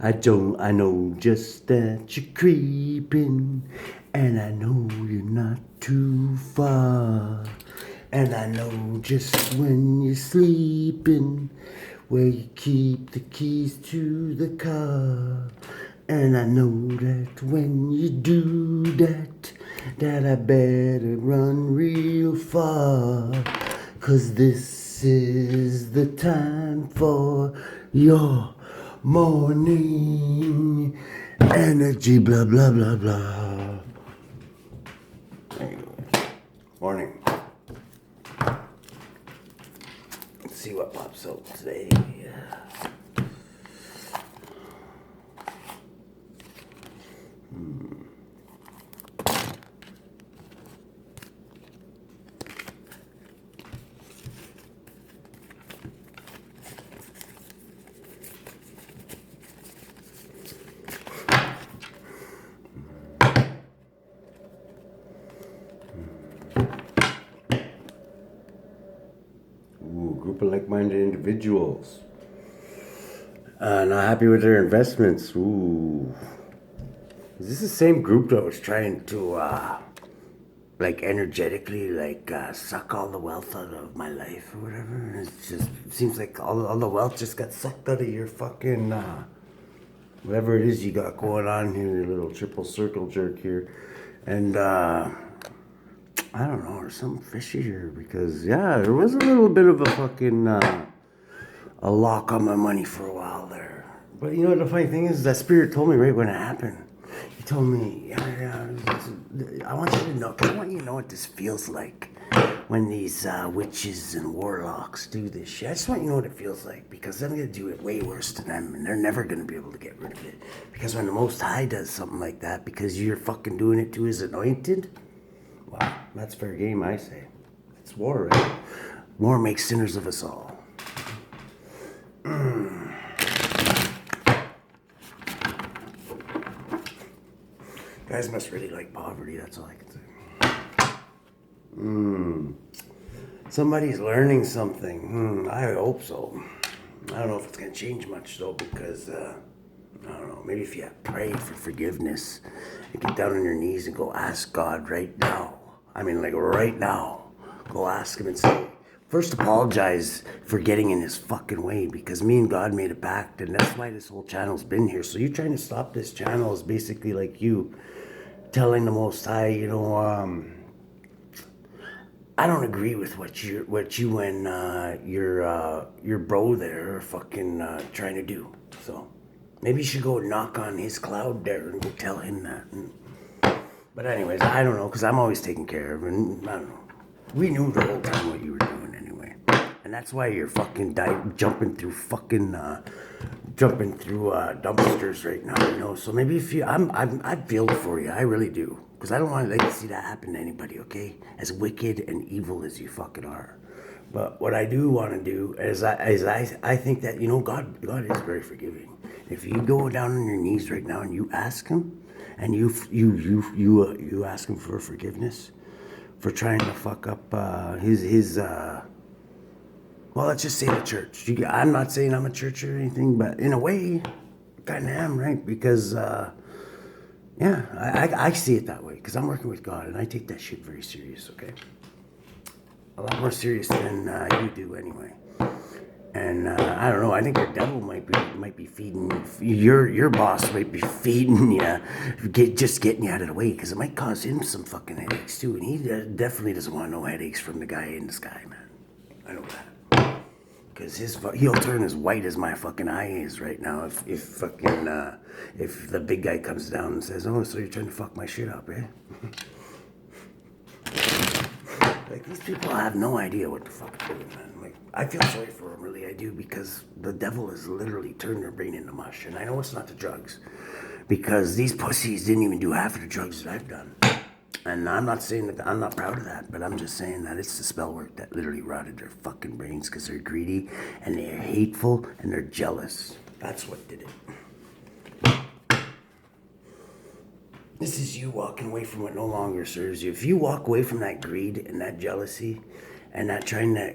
I know just that you're creeping, and I know you're not too far. And I know just when you're sleeping, where you keep the keys to the car. And I know that when you do that, that I better run real far. 'Cause this is the time for your morning energy, blah, blah, blah, blah. Anyway, morning. Let's see what pops out today. Group of like-minded individuals. Not happy with their investments. Ooh. Is this the same group that was trying to, like, energetically, like, suck all the wealth out of my life or whatever? And it seems like all the wealth just got sucked out of your fucking, whatever it is you got going on here, your little triple circle jerk here. And, I don't know, there's something fishy here because, yeah, there was a little bit of a fucking, a lock on my money for a while there. But you know what the funny thing is? That spirit told me right when it happened. He told me, I want you to know, because I want you to know what this feels like when these witches and warlocks do this shit. I just want you to know what it feels like because I'm going to do it way worse to them and they're never going to be able to get rid of it. Because when the Most High does something like that, because you're fucking doing it to his anointed, wow, that's fair game, I say. It's war, right? War makes sinners of us all. Guys must really like poverty, that's all I can say. Somebody's learning something. I hope so. I don't know if it's going to change much, though, because, I don't know, maybe if you pray for forgiveness and get down on your knees and go ask God right now. I mean, like right now. Go ask him and say, first apologize for getting in his fucking way because me and God made a pact and that's why this whole channel's been here. So you trying to stop this channel is basically like you telling the Most High, you know, I don't agree with what you and your bro there are fucking trying to do. So maybe you should go knock on his cloud there and go tell him that. But anyways, I don't know because I'm always taken care of, and I don't know. We knew the whole time what you were doing anyway, and that's why you're fucking jumping through dumpsters right now, you know. So maybe if you, I feel for you, I really do, because I don't want to see that happen to anybody, okay? As wicked and evil as you fucking are, but what I do want to do is I think that, you know, God is very forgiving. If you go down on your knees right now and you ask him, and you ask him for forgiveness for trying to fuck up his well, let's just say the church. I'm not saying I'm a church or anything, but in a way, kind of am, right? Because, yeah, I see it that way. Because I'm working with God, and I take that shit very serious, okay? A lot more serious than you do, anyway. And I don't know. I think the devil might be feeding your boss might be feeding you, just getting you out of the way, because it might cause him some fucking headaches too. And he definitely doesn't want no headaches from the guy in the sky, man. I know that. Because he'll turn as white as my fucking eye is right now if the big guy comes down and says, "Oh, so you're trying to fuck my shit up, eh?" Like, these people have no idea what the fuck they're doing, man. Like, I feel sorry for them, really, I do, because the devil has literally turned their brain into mush. And I know it's not the drugs, because these pussies didn't even do half of the drugs that I've done. And I'm not saying that I'm not proud of that, but I'm just saying that it's the spell work that literally rotted their fucking brains because they're greedy and they're hateful and they're jealous. That's what did it. This is you walking away from what no longer serves you. If you walk away from that greed and that jealousy and not trying to,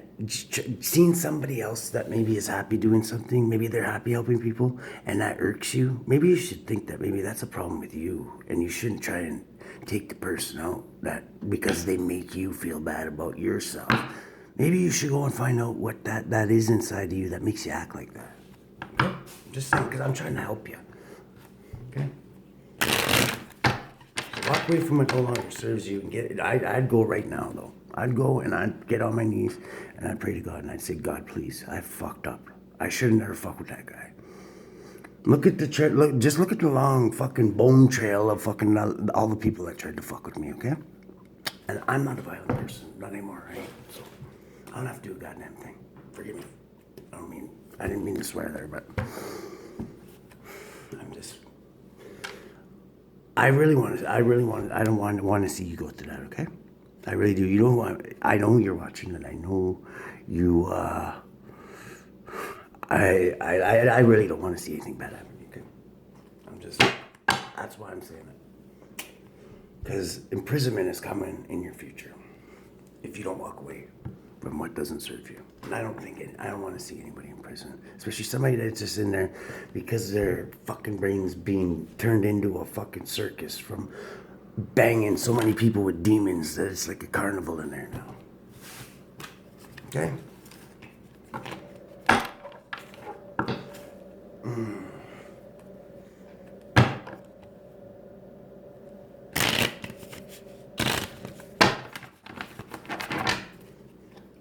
seeing somebody else that maybe is happy doing something, maybe they're happy helping people, and that irks you, maybe you should think that maybe that's a problem with you, and you shouldn't try and take the person out that because they make you feel bad about yourself. Maybe you should go and find out what that is inside of you that makes you act like that. Okay? Just saying, because I'm trying to help you. Okay? So walk away from what no longer serves you and get it. I'd go right now, though. I'd go and I'd get on my knees and I'd pray to God and I'd say, God, please, I fucked up. I should have never fucked with that guy. Look at the just look at the long fucking bone trail of fucking all the people that tried to fuck with me, okay? And I'm not a violent person, not anymore, right? So I don't have to do a goddamn thing. Forgive me. I didn't mean to swear there, but I don't want to see you go through that, okay? I really do. You know, I know you're watching, and I know you. I really don't want to see anything bad happen. Okay, that's why I'm saying it. Because imprisonment is coming in your future if you don't walk away from what doesn't serve you. And I don't want to see anybody in prison, especially somebody that's just in there because their fucking brain's being turned into a fucking circus from banging so many people with demons that it's like a carnival in there now. Okay?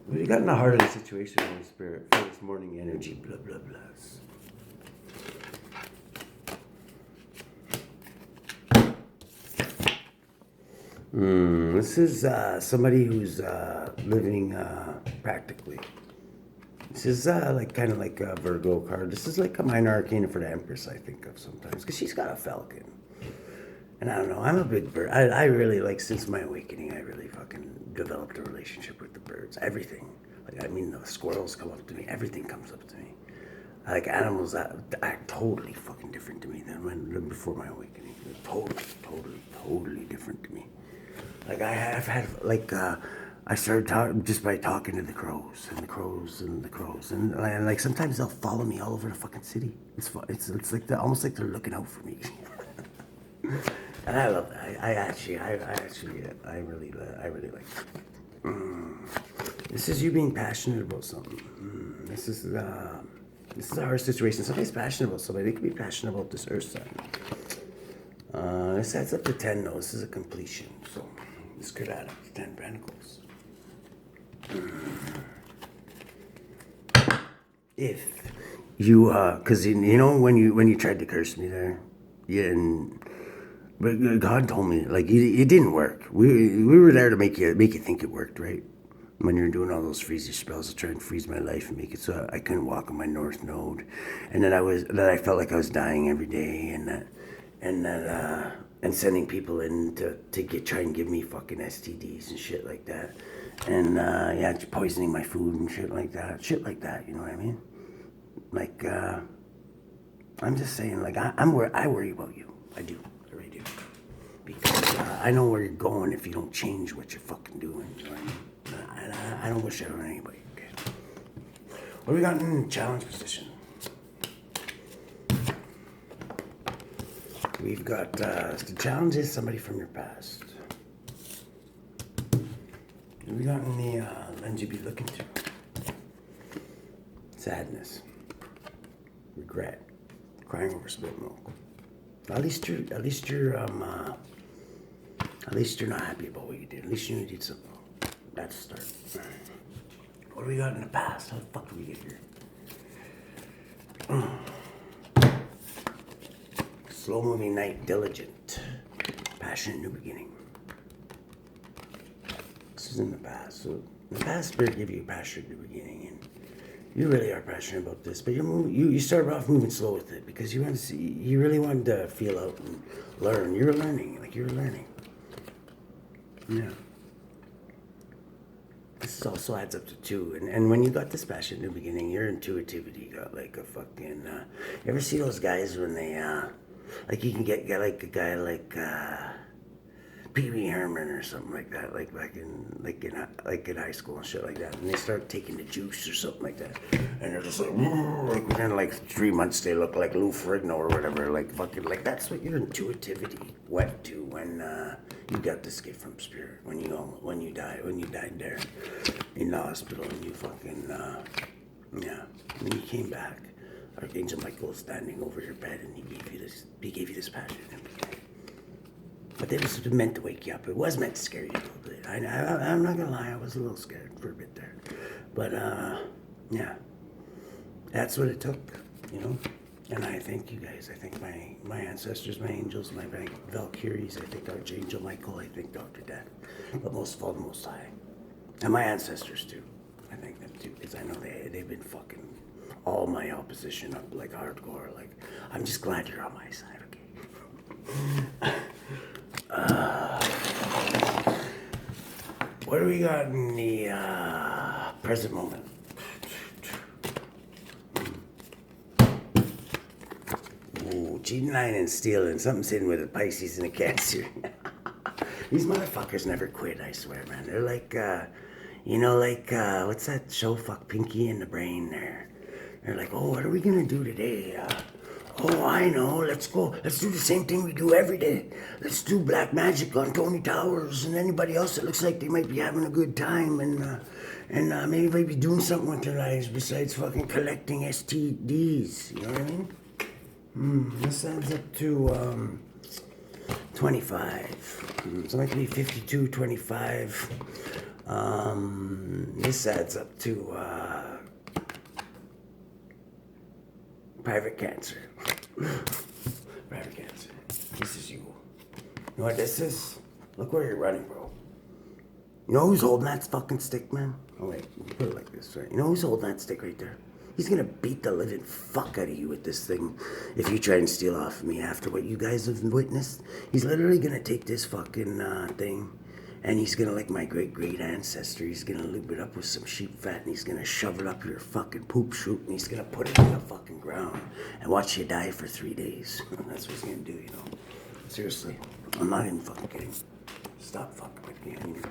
We got in the heart of the situation in the spirit for this morning energy, blah, blah, blahs. This is somebody who's living practically. This is like kind of like a Virgo card. This is like a minor arcana for the Empress, I think of sometimes, because she's got a falcon. And I don't know, I'm a big bird. I really, like, since my awakening, I really fucking developed a relationship with the birds. Everything. Like, I mean, the squirrels come up to me. Everything comes up to me. Like, animals that act totally fucking different to me than before my awakening. Totally different to me. Like, I've had, like, I started just by talking to the crows, and the crows, and the crows. And like, sometimes they'll follow me all over the fucking city. It's like, almost like they're looking out for me. And I love that. I really like it. This is you being passionate about something. This is a hard situation. Somebody's passionate about somebody. They could be passionate about this earth sign. This adds up to 10, though. This is a completion. So this could add up to 10 pentacles. If you, because you know when you tried to curse me there, but God told me, like, it didn't work. We were there to make you think it worked, right? When you're doing all those freezy spells to try and freeze my life and make it so I couldn't walk on my north node, and that I felt like I was dying every day, and sending people in to try and give me fucking STDs and shit like that, and poisoning my food and shit like that, you know what I mean? Like, I'm just saying, like, I worry about you. I do. Because I know where you're going if you don't change what you're fucking doing. You know what I mean? I don't wish that on anybody. Okay. What do we got in challenge position? We've got the challenge is somebody from your past. What do we got in the lens you be looking to? Sadness, regret, crying over spilled milk. At least you're not happy about what you did. At least you did something. That's a start. What do we got in the past? How the fuck did we get here? Slow moving night, diligent, passionate new beginning. This is in the past. So in the past, Spirit gave you a passionate new beginning, and you really are passionate about this. But you started off moving slow with it because you really wanted to feel out and learn. You were learning. Yeah. This also adds up to 2. And when you got this passion in the beginning, your intuitivity got like a fucking... you ever see those guys when they... like you can get like a guy like... Pee Wee Herman or something like that, like in high school and shit like that. And they start taking the juice or something like that, and they're just like within like 3 months they look like Lou Ferrigno or whatever, like fucking like that's what your intuitivity went to when you got this gift from spirit when you died there in the hospital and you fucking when you came back, Archangel Michael was standing over your bed and he gave you this passion. But it was meant to wake you up. It was meant to scare you a little bit. I'm not gonna lie, I was a little scared for a bit there. But yeah, that's what it took, you know. And I thank you guys. I thank my ancestors, my angels, my Valkyries. I thank Archangel Michael. I thank Dr. Death. But most of all, the Most High. And my ancestors too. I thank them too, because I know they've been fucking all my opposition up like hardcore. Like, I'm just glad you're on my side, okay? What do we got in the present moment? Ooh, cheating, lying, and stealing. Something's hidden with a Pisces and a Cancer. These motherfuckers never quit, I swear, man. They're like, what's that show? Fuck Pinky in the Brain there. They're like, oh, what are we gonna do today? Oh, I know. Let's go. Let's do the same thing we do every day. Let's do black magic on Tony Towers and anybody else that looks like they might be having a good time and maybe be doing something with their lives besides fucking collecting STDs. You know what I mean? This adds up to 25. So it could be 52, 25. This adds up to private cancer. Private cancer. This is you. You know what this is? Look where you're running, bro. You know who's holding that fucking stick, man? Oh wait, put it like this, right? You know who's holding that stick right there? He's gonna beat the living fuck out of you with this thing if you try and steal off of me after what you guys have witnessed. He's literally gonna take this fucking thing and he's gonna, like my great ancestor, he's gonna lube it up with some sheep fat and he's gonna shove it up your fucking poop chute and he's gonna put it in the fucking ground and watch you die for 3 days. That's what he's gonna do, you know. Seriously, I'm not even fucking kidding. Stop fucking with me. I mean,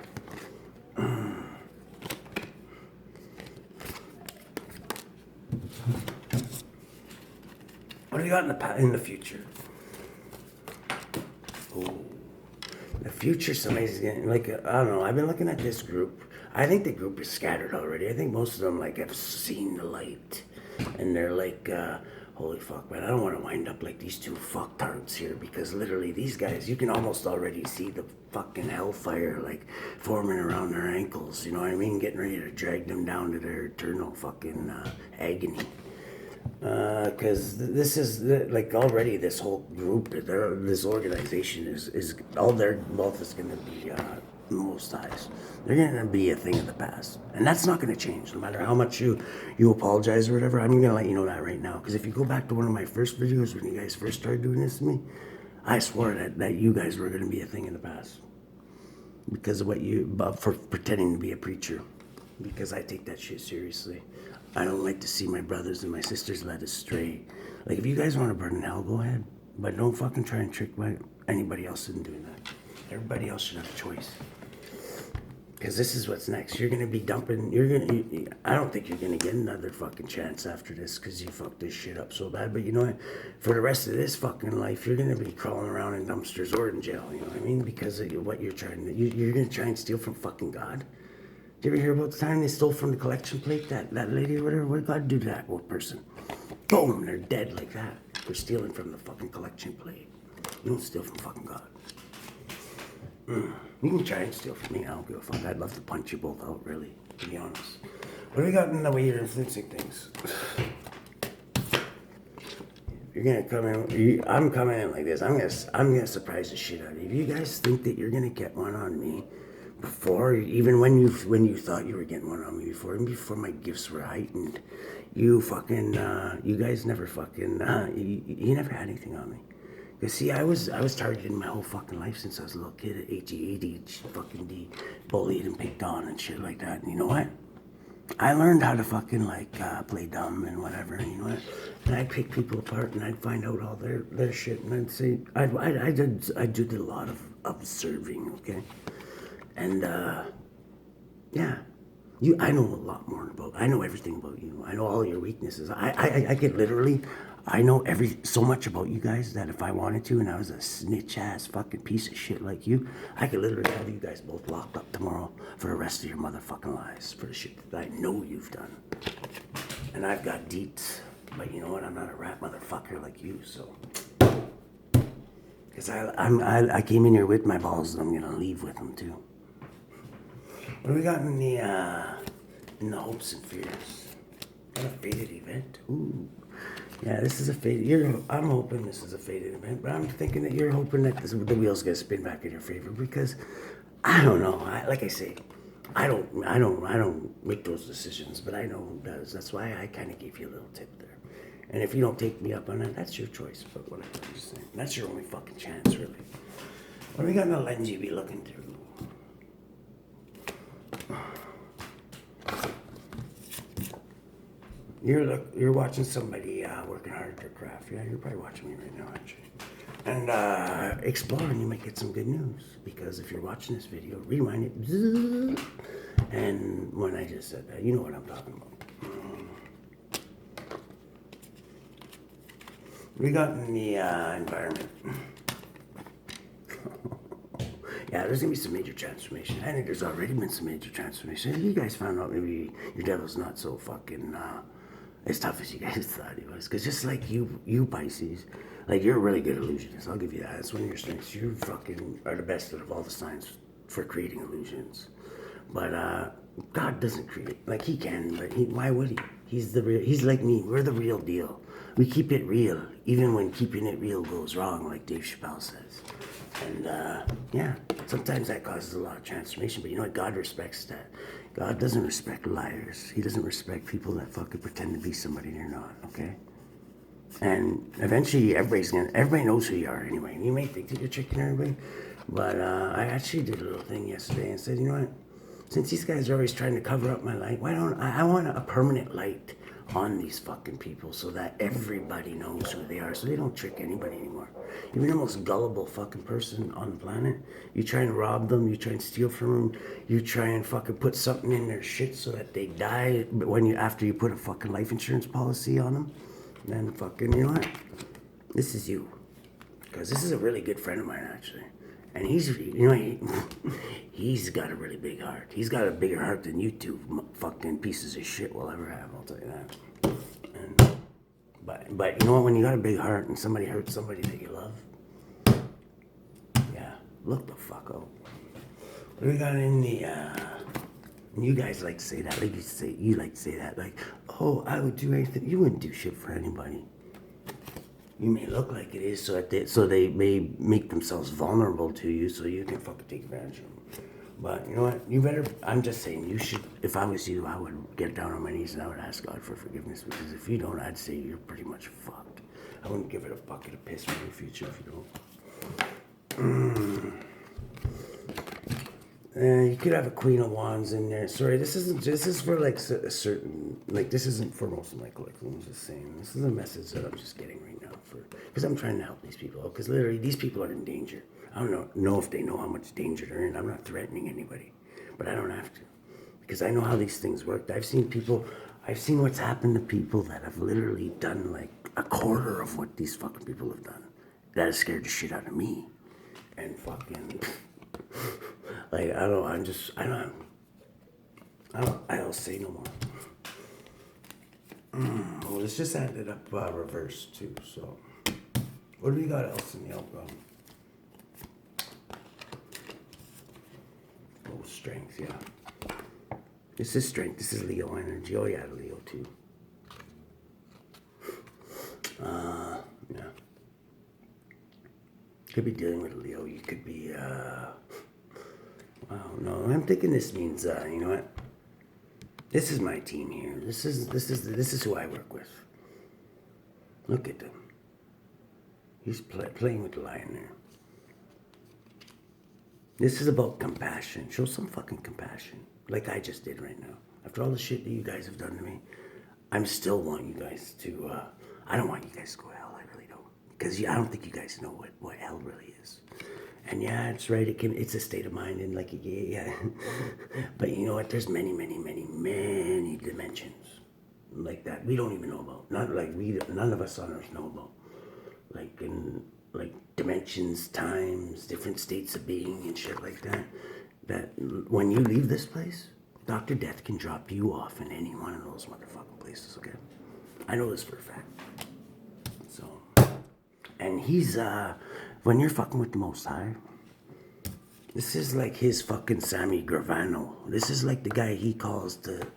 what do we got in the future? Ooh. The future, somebody's getting, like, I don't know, I've been looking at this group. I think the group is scattered already. I think most of them, like, have seen the light. And they're like, holy fuck, man, I don't want to wind up like these two fucktards here. Because literally, these guys, you can almost already see the fucking hellfire, like, forming around their ankles. You know what I mean? Getting ready to drag them down to their eternal fucking agony. Because this is like already this whole group, this organization is all their wealth is going to be Most Highs. They're going to be a thing of the past, and that's not going to change no matter how much you apologize or whatever. I'm going to let you know that right now, because if you go back to one of my first videos when you guys first started doing this to me, I swore that you guys were going to be a thing in the past because of for pretending to be a preacher, because I take that shit seriously. I don't like to see my brothers and my sisters led astray. Like, if you guys want to burn in hell, go ahead. But don't fucking try and trick anybody else into doing that. Everybody else should have a choice. Because this is what's next. You're going to be dumping... I don't think you're going to get another fucking chance after this because you fucked this shit up so bad. But you know what? For the rest of this fucking life, you're going to be crawling around in dumpsters or in jail. You know what I mean? Because of what you're trying to... You're going to try and steal from fucking God. Did you ever hear about the time they stole from the collection plate, that lady or whatever? What did God do to that old person? Boom, they're dead like that. They're stealing from the fucking collection plate. You don't steal from fucking God. You can try and steal from me, I don't give a fuck. I'd love to punch you both out, really, to be honest. What do we got in the way you're influencing things? You're gonna come in, I'm coming in like this. I'm gonna surprise the shit out of you. If you guys think that you're gonna get one on me, before, even when you thought you were getting one on me before, and before my gifts were heightened, you fucking, you guys never fucking, you never had anything on me. Because see, I was targeted my whole fucking life since I was a little kid at age 8, fucking bullied and picked on and shit like that. And you know what? I learned how to fucking like play dumb and whatever, and you know what? And I'd pick people apart and I'd find out all their shit, and I'd say I did a lot of observing, okay? And, yeah. I know a lot more I know everything about you. I know all your weaknesses. I could literally, I know so much about you guys that if I wanted to and I was a snitch ass fucking piece of shit like you, I could literally have you guys both locked up tomorrow for the rest of your motherfucking lives for the shit that I know you've done. And I've got deets, but you know what? I'm not a rat motherfucker like you, so. Because I came in here with my balls and I'm gonna leave with them too. What do we got in the hopes and fears? Got a faded event? Ooh. Yeah, this is a faded. I'm hoping this is a faded event, but I'm thinking that you're hoping that the wheels gonna spin back in your favor because I don't know. Like I say, I don't make those decisions, but I know who does. That's why I kind of gave you a little tip there. And if you don't take me up on that, that's your choice. But whatever, I'm just saying, that's your only fucking chance, really. What do we got in the lens you be looking through? You're watching somebody working hard at their craft. Yeah, you're probably watching me right now, actually. And exploring, you might get some good news. Because if you're watching this video, rewind it. Bzzz, and when I just said that, you know what I'm talking about. We got in the environment. Yeah, there's going to be some major transformation. I think there's already been some major transformation. You guys found out maybe your devil's not so fucking as tough as you guys thought he was. Because just like you Pisces, like you're a really good illusionist. I'll give you that. That's one of your strengths. You fucking are the best of all the signs for creating illusions. But God doesn't create. Like he can, but why would he? He's like me. We're the real deal. We keep it real, even when keeping it real goes wrong, like Dave Chappelle says. And yeah, sometimes that causes a lot of transformation, but you know what? God respects that. God doesn't respect liars. He doesn't respect people that fucking pretend to be somebody they're not, okay? And eventually everybody knows who you are anyway. You may think that you're tricking everybody, but I actually did a little thing yesterday and said, you know what? Since these guys are always trying to cover up my light, why don't I want a permanent light on these fucking people so that everybody knows who they are, so they don't trick anybody anymore. Even the most gullible fucking person on the planet, you try and rob them, you try and steal from them, you try and fucking put something in their shit so that they die. But after you put a fucking life insurance policy on them, then fucking, you know what? This is you, because this is a really good friend of mine actually. And he's, you know, he's got a really big heart. He's got a bigger heart than you two fucking pieces of shit will ever have, I'll tell you that. And, but you know what, when you got a big heart and somebody hurts somebody that you love, yeah, look the fuck out. What do we got in the, you guys like to say that, you like to say that, like, oh, I would do anything. You wouldn't do shit for anybody. You may look like it is so they may make themselves vulnerable to you so you can fucking take advantage of them. But you know what? I'm just saying, you should, if I was you, I would get down on my knees and I would ask God for forgiveness, because if you don't, I'd say you're pretty much fucked. I wouldn't give it a bucket of piss for your future if you don't. You could have a Queen of Wands in there. Sorry, this is for like a certain, like this isn't for most of my collection. I'm just saying, this is a message that I'm just getting right now because I'm trying to help these people out, because literally these people are in danger. I don't know if they know how much danger they're in. I'm not threatening anybody, but I don't have to, because I know how these things work. I've seen what's happened to people that have literally done like a quarter of what these fucking people have done. That has scared the shit out of me, and fucking. Like, I don't say no more. Well, let's just add it up reverse too, so. What do we got else in the outbound? Oh, strength, yeah. This is strength, this is Leo energy. Oh yeah, Leo too. Yeah. Could be dealing with Leo, you could be, oh no, I'm thinking this means, you know what? This is my team here. This is who I work with. Look at them. He's playing with the lion there. This is about compassion. Show some fucking compassion, like I just did right now. After all the shit that you guys have done to me, I'm still want you guys to. I don't want you guys to go to hell. I really don't, because I don't think you guys know what hell really is. And yeah, it's right. It's a state of mind, and like yeah. But you know what? There's many, many, many, many dimensions like that we don't even know about. Not like none of us on Earth know about. Like in like dimensions, times, different states of being, and shit like that. That when you leave this place, Dr. Death can drop you off in any one of those motherfucking places. Okay, I know this for a fact. So, and he's when you're fucking with the Most High. This is like his fucking Sammy Gravano. This is like the guy he calls to,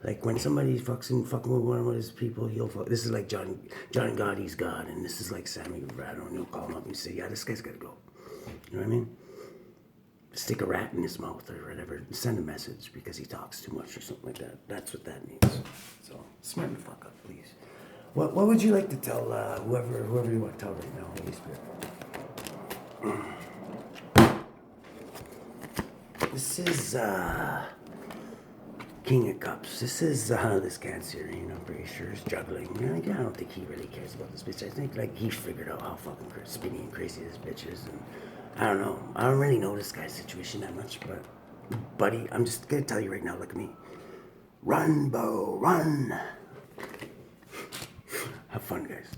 like when somebody's fucking with one of his people, he'll fuck. This is like John Gotti's God, and this is like Sammy Gravano, and he'll call him up and say, yeah, this guy's gotta go. You know what I mean? Stick a rat in his mouth or whatever. Send a message because he talks too much or something like that. That's what that means. So smarten the fuck up, please. What would you like to tell whoever you want to tell right now, Holy Spirit? This is King of Cups. This is this Cancer, I'm pretty sure is juggling. I don't think he really cares about this bitch. I think like he figured out how fucking spinny and crazy this bitch is, and I don't know. I don't really know this guy's situation that much, but buddy, I'm just gonna tell you right now. Look at me. Run, Bo, run. Have fun, guys.